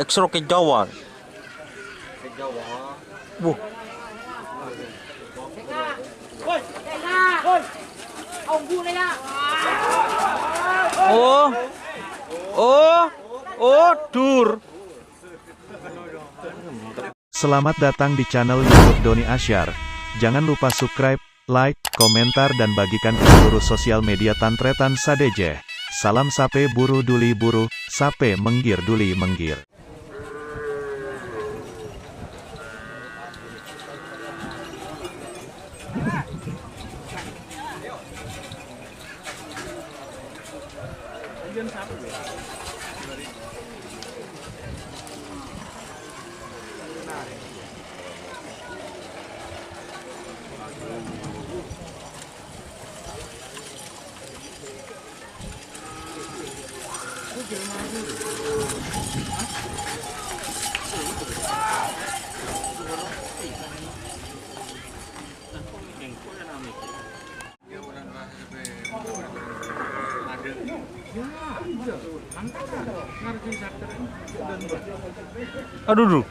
Extra kejauhan. Wuh. Oh, dur. Selamat datang di channel YouTube Doni Asyar. Jangan lupa subscribe, like, komentar dan bagikan ke seluruh sosial media Tantretan Sadejeh. Salam sape buru duli buru, sape menggir duli menggir. Aduh.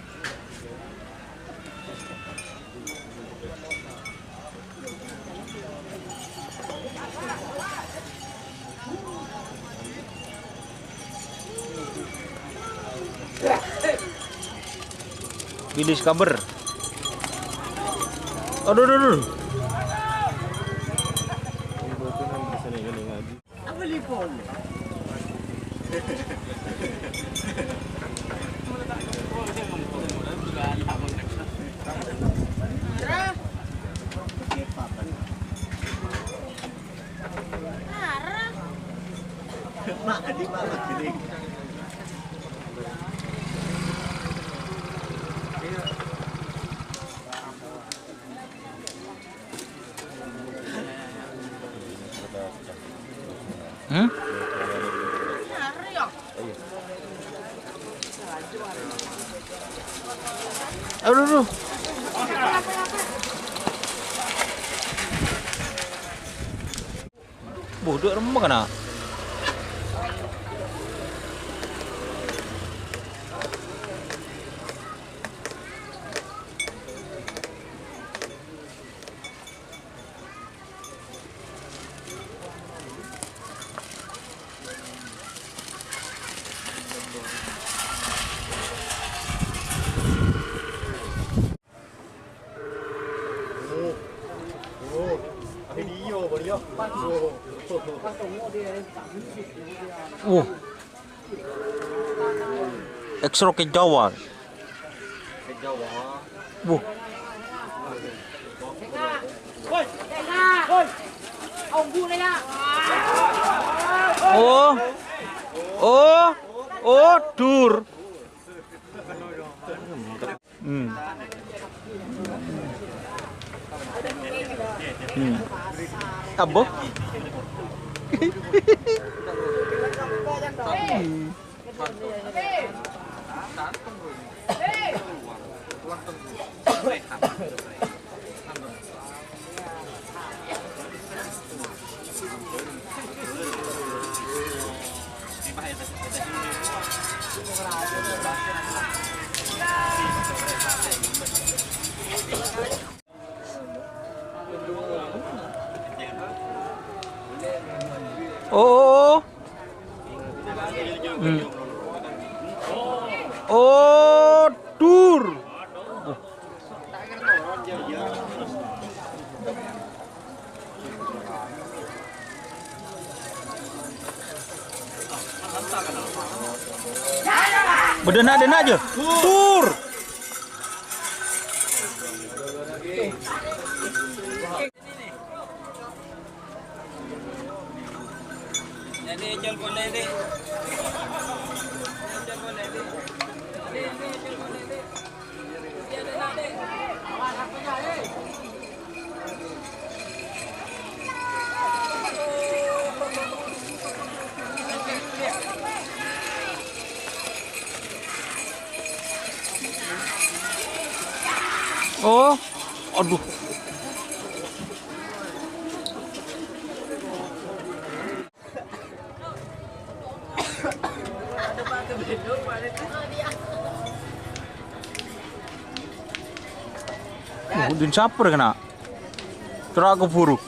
Bidis kabar. Aduh. Apa lipon? Mak di mana gini? Aduh. Bodoh remuk kena. Extra kejauhan. Wuh. Oh, dur. Apa? Oh, dur. Berdena-dena aja. Dur. Jadi jual boleh deh. Oh, aduh. Din caper kena. Terus aku buruk.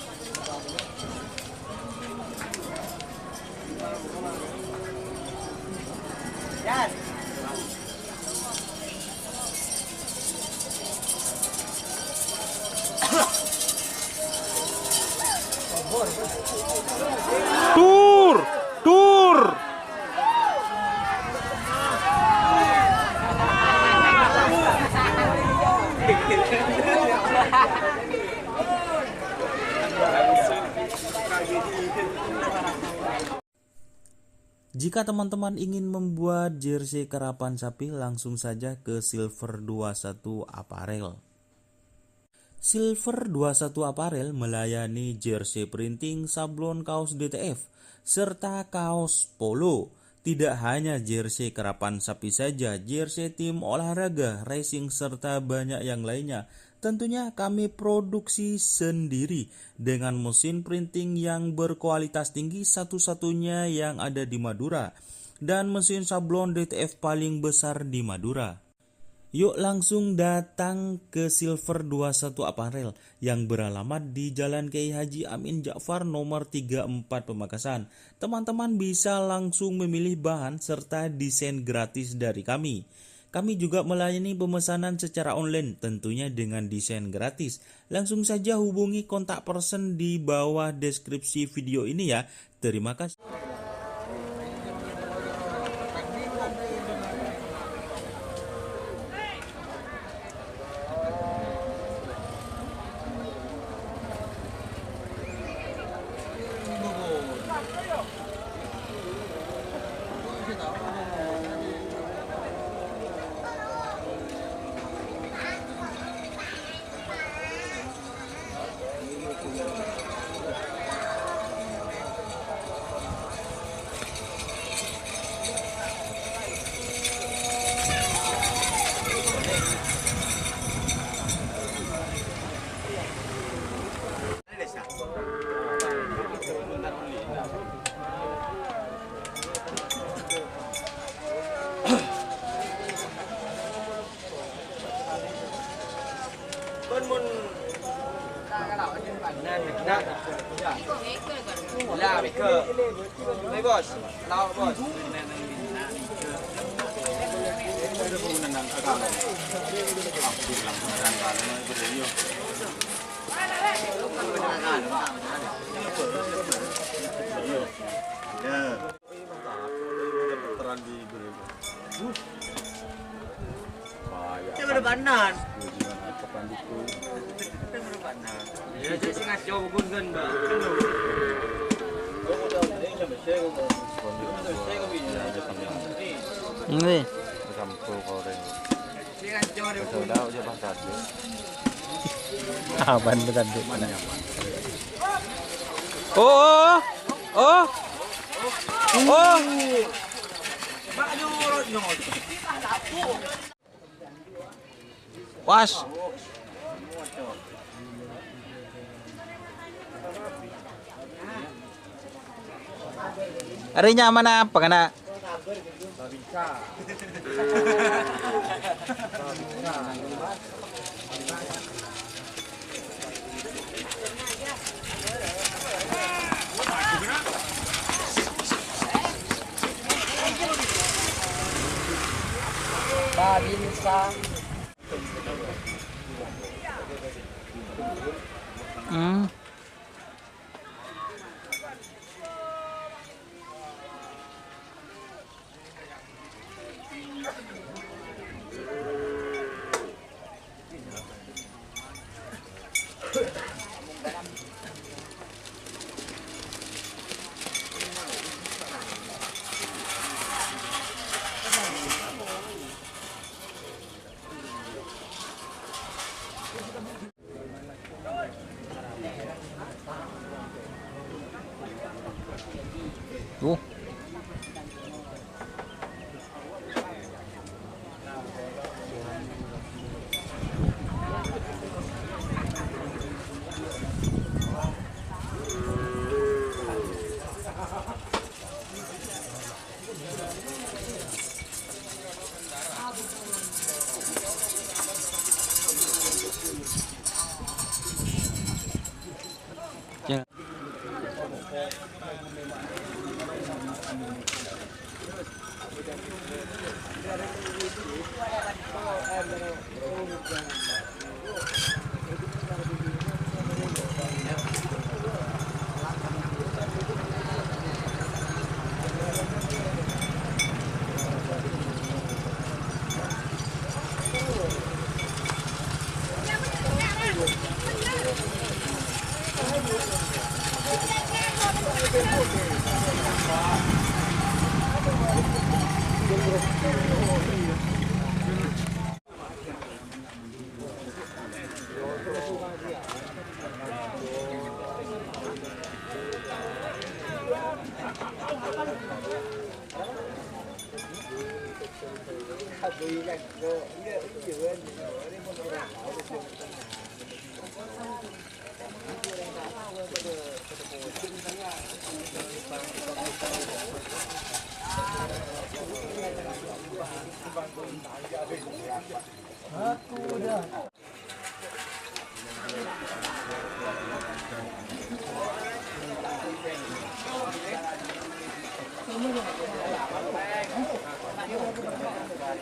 Tur, tur. Jika teman-teman ingin membuat jersey karapan sapi, langsung saja ke Silver 21 Apparel. Silver 21 Apparel melayani jersey printing, sablon kaos DTF, serta kaos polo. Tidak hanya jersey karapan sapi saja, jersey tim olahraga, racing, serta banyak yang lainnya. Tentunya kami produksi sendiri dengan mesin printing yang berkualitas tinggi, satu-satunya yang ada di Madura, dan mesin sablon DTF paling besar di Madura. Yuk langsung datang ke Silver 21 Apparel yang beralamat di Jalan Kiai Haji Amin Ja'far nomor 34 Pamekasan. Teman-teman bisa langsung memilih bahan serta desain gratis dari kami. Kami juga melayani pemesanan secara online, tentunya dengan desain gratis. Langsung saja hubungi kontak person di bawah deskripsi video ini ya. Terima kasih. Lah, Bika. Hai bos, lau bos. Dia berbanan. Ya, jadi sing ngaco bugun ba. Ini. Aban betul mana? Oh, oh, oh. Was. Harinya mana apa kena? Babinsa. Tuh. Jangan.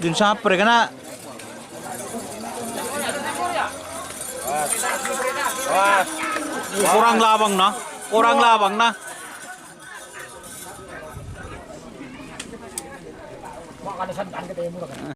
Jun saper kena. Kurang labang nah. Kurang labang nah.